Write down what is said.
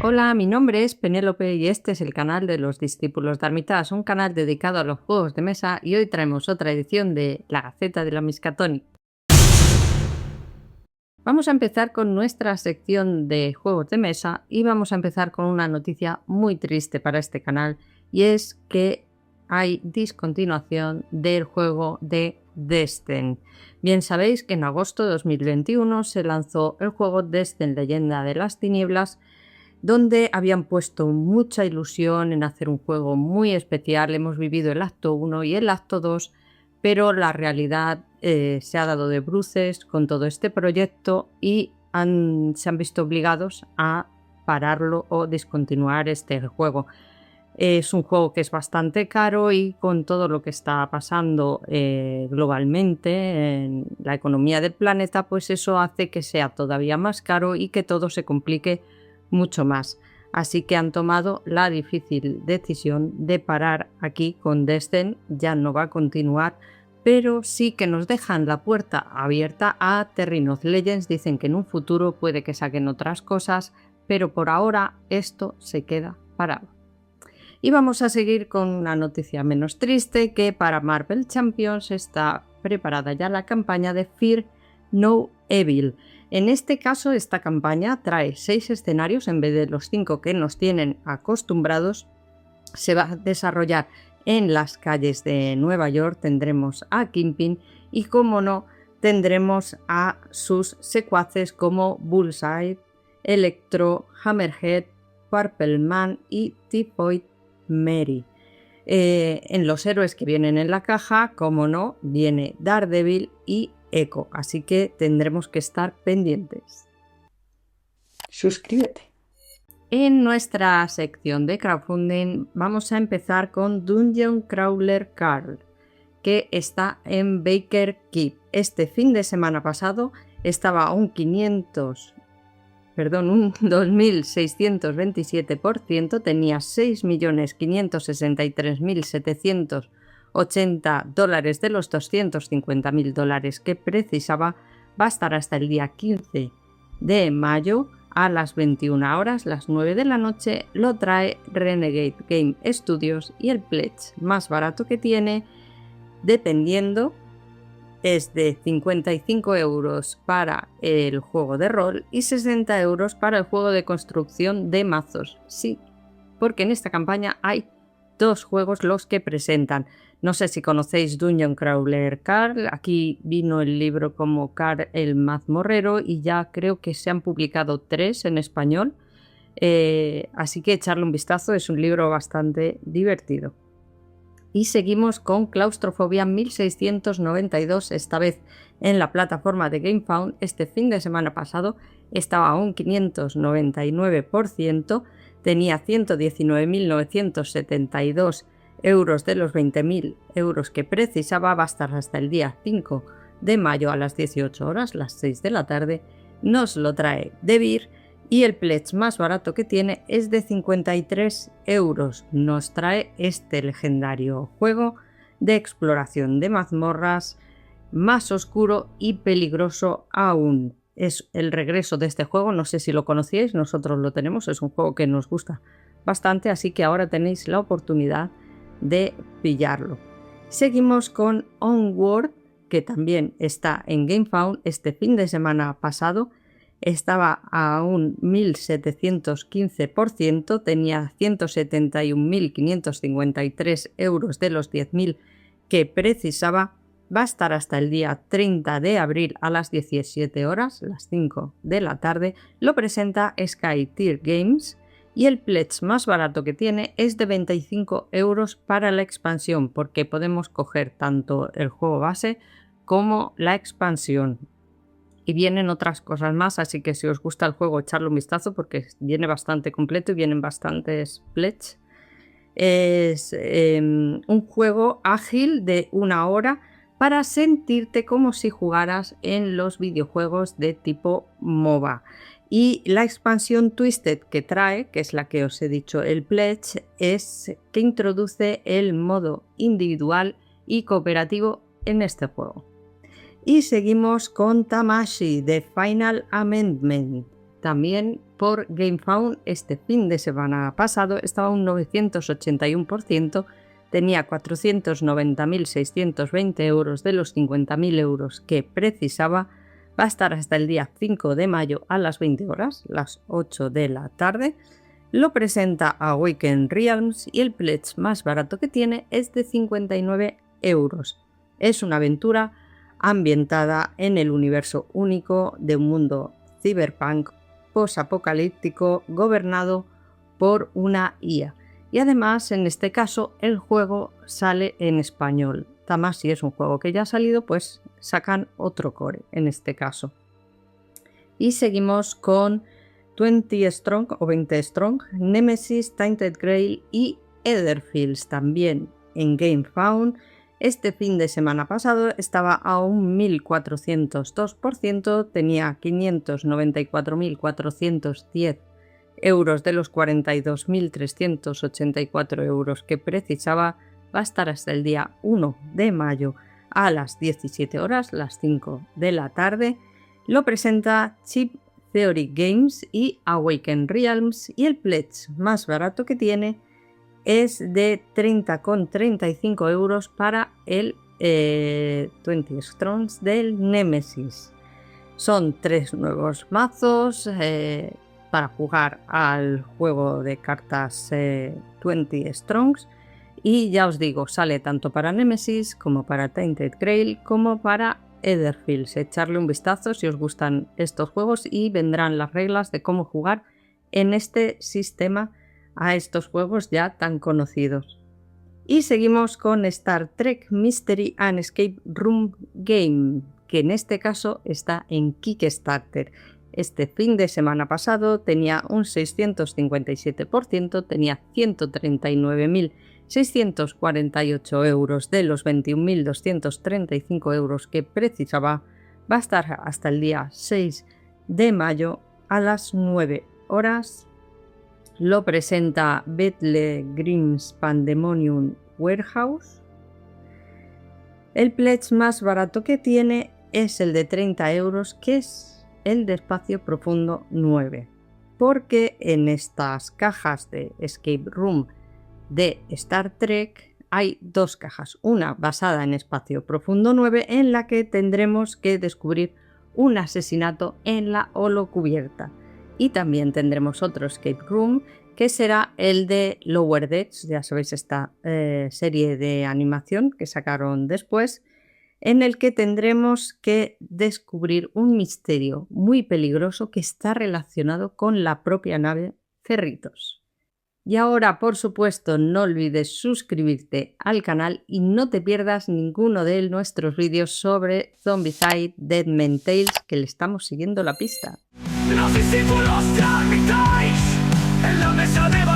Hola, mi nombre es Penélope y este es el canal de los discípulos de Armitage, un canal dedicado a los juegos de mesa, y hoy traemos otra edición de La Gaceta de la Miskatonic. Vamos a empezar con nuestra sección de juegos de mesa y vamos a empezar con una noticia muy triste para este canal, y es que hay discontinuación del juego de Destin. Bien sabéis que en agosto de 2021 se lanzó el juego Destin Leyenda de las Tinieblas, donde habían puesto mucha ilusión en hacer un juego muy especial. Hemos vivido el acto 1 y el acto 2, pero la realidad se ha dado de bruces con todo este proyecto y se han visto obligados a pararlo o discontinuar este juego. Es un juego que es bastante caro y con todo lo que está pasando globalmente en la economía del planeta, pues eso hace que sea todavía más caro y que todo se complique mucho más. Así que han tomado la difícil decisión de parar aquí con Destin. Ya no va a continuar, pero sí que nos dejan la puerta abierta a Terrain of Legends. Dicen que en un futuro puede que saquen otras cosas, pero por ahora esto se queda parado. Y vamos a seguir con una noticia menos triste, que para Marvel Champions está preparada ya la campaña de Fear No Evil. En este caso, esta campaña trae 6 escenarios en vez de los 5 que nos tienen acostumbrados. Se va a desarrollar en las calles de Nueva York. Tendremos a Kingpin y, como no, tendremos a sus secuaces como Bullseye, Electro, Hammerhead, Purple Man y Typhoid Mary. En los héroes que vienen en la caja, como no, viene Daredevil y Echo, así que tendremos que estar pendientes. Suscríbete. En nuestra sección de crowdfunding vamos a empezar con Dungeon Crawler Carl, que está en Baker Keep. Este fin de semana pasado estaba a un 2.627%, tenía $6.563.780 de los $250.000 que precisaba. Va a estar hasta el día 15 de mayo a las 21 horas, las 9 de la noche. Lo trae Renegade Game Studios y el pledge más barato que tiene, dependiendo, es de 55 € para el juego de rol y 60 € para el juego de construcción de mazos. Sí, porque en esta campaña hay 2 juegos los que presentan. No sé si conocéis Dungeon Crawler Carl. Aquí vino el libro como Carl el mazmorrero y ya creo que se han publicado 3 en español. Así que echarle un vistazo, es un libro bastante divertido. Y seguimos con Claustrofobia 1692, esta vez en la plataforma de GameFound. Este fin de semana pasado estaba a un 599%, tenía 119.972 € de los 20.000 € que precisaba. Va a estar hasta el día 5 de mayo a las 18 horas, las 6 de la tarde. Nos lo trae De Beer y el pledge más barato que tiene es de 53 €. Nos trae este legendario juego de exploración de mazmorras, más oscuro y peligroso aún. Es el regreso de este juego, no sé si lo conocíais, nosotros lo tenemos, es un juego que nos gusta bastante, así que ahora tenéis la oportunidad de pillarlo. Seguimos con Onward, que también está en GameFound. Este fin de semana pasado estaba a un 1.715%, tenía 171.553 € de los 10.000 que precisaba. Va a estar hasta el día 30 de abril a las 17 horas, las 5 de la tarde. Lo presenta Sky Tier Games y el pledge más barato que tiene es de 25 € para la expansión, porque podemos coger tanto el juego base como la expansión. Y vienen otras cosas más, así que si os gusta el juego, echarle un vistazo porque viene bastante completo y vienen bastantes pledges. Es un juego ágil de 1 hora para sentirte como si jugaras en los videojuegos de tipo MOBA. Y la expansión Twisted que trae, que es la que os he dicho, el pledge, es que introduce el modo individual y cooperativo en este juego. Y seguimos con Tamashii The Final Amendment, también por GameFound este fin de semana pasado estaba un 981%, tenía 490.620 euros de los 50.000 euros que precisaba. Va a estar hasta el día 5 de mayo a las 20 horas, las 8 de la tarde. Lo presenta Awaken Realms y el pledge más barato que tiene es de 59 euros. Es una aventura ambientada en el universo único de un mundo cyberpunk post-apocalíptico gobernado por una IA. Y además, en este caso, el juego sale en español. Además, si es un juego que ya ha salido, pues sacan otro core en este caso. Y seguimos con 20 Strong o 20 Strong, Nemesis, Tainted Grail y Etherfields también en GameFound. Este fin de semana pasado estaba a un 1402%, tenía 594.410 euros de los 42.384 euros que precisaba. Va a estar hasta el día 1 de mayo a las 17 horas, las 5 de la tarde. Lo presenta Chip Theory Games y Awaken Realms y el pledge más barato que tiene es de 30,35 euros para el 20 Strongs del Nemesis. Son 3 nuevos mazos para jugar al juego de cartas 20 Strongs. Y ya os digo, sale tanto para Nemesis como para Tainted Grail como para Etherfields. Echarle un vistazo si os gustan estos juegos y vendrán las reglas de cómo jugar en este sistema a estos juegos ya tan conocidos. Y seguimos con Star Trek Mystery and Escape Room Game, que en este caso está en Kickstarter. Este fin de semana pasado tenía un 657%, tenía 139.648 euros de los 21.235 euros que precisaba. Va a estar hasta el día 6 de mayo a las 9 horas. Lo presenta Bethlehem Grimm's Pandemonium Warehouse. El pledge más barato que tiene es el de 30 euros, que es el de Espacio Profundo 9, porque en estas cajas de Escape Room de Star Trek hay 2 cajas, una basada en Espacio Profundo 9 en la que tendremos que descubrir un asesinato en la holocubierta, y también tendremos otro Escape Room que será el de Lower Decks, ya sabéis, esta serie de animación que sacaron después, en el que tendremos que descubrir un misterio muy peligroso que está relacionado con la propia nave Cerritos. Y ahora, por supuesto, no olvides suscribirte al canal y no te pierdas ninguno de nuestros vídeos sobre Zombicide Deadman Tales, que le estamos siguiendo la pista. Los discípulos de Armitage en la mesa de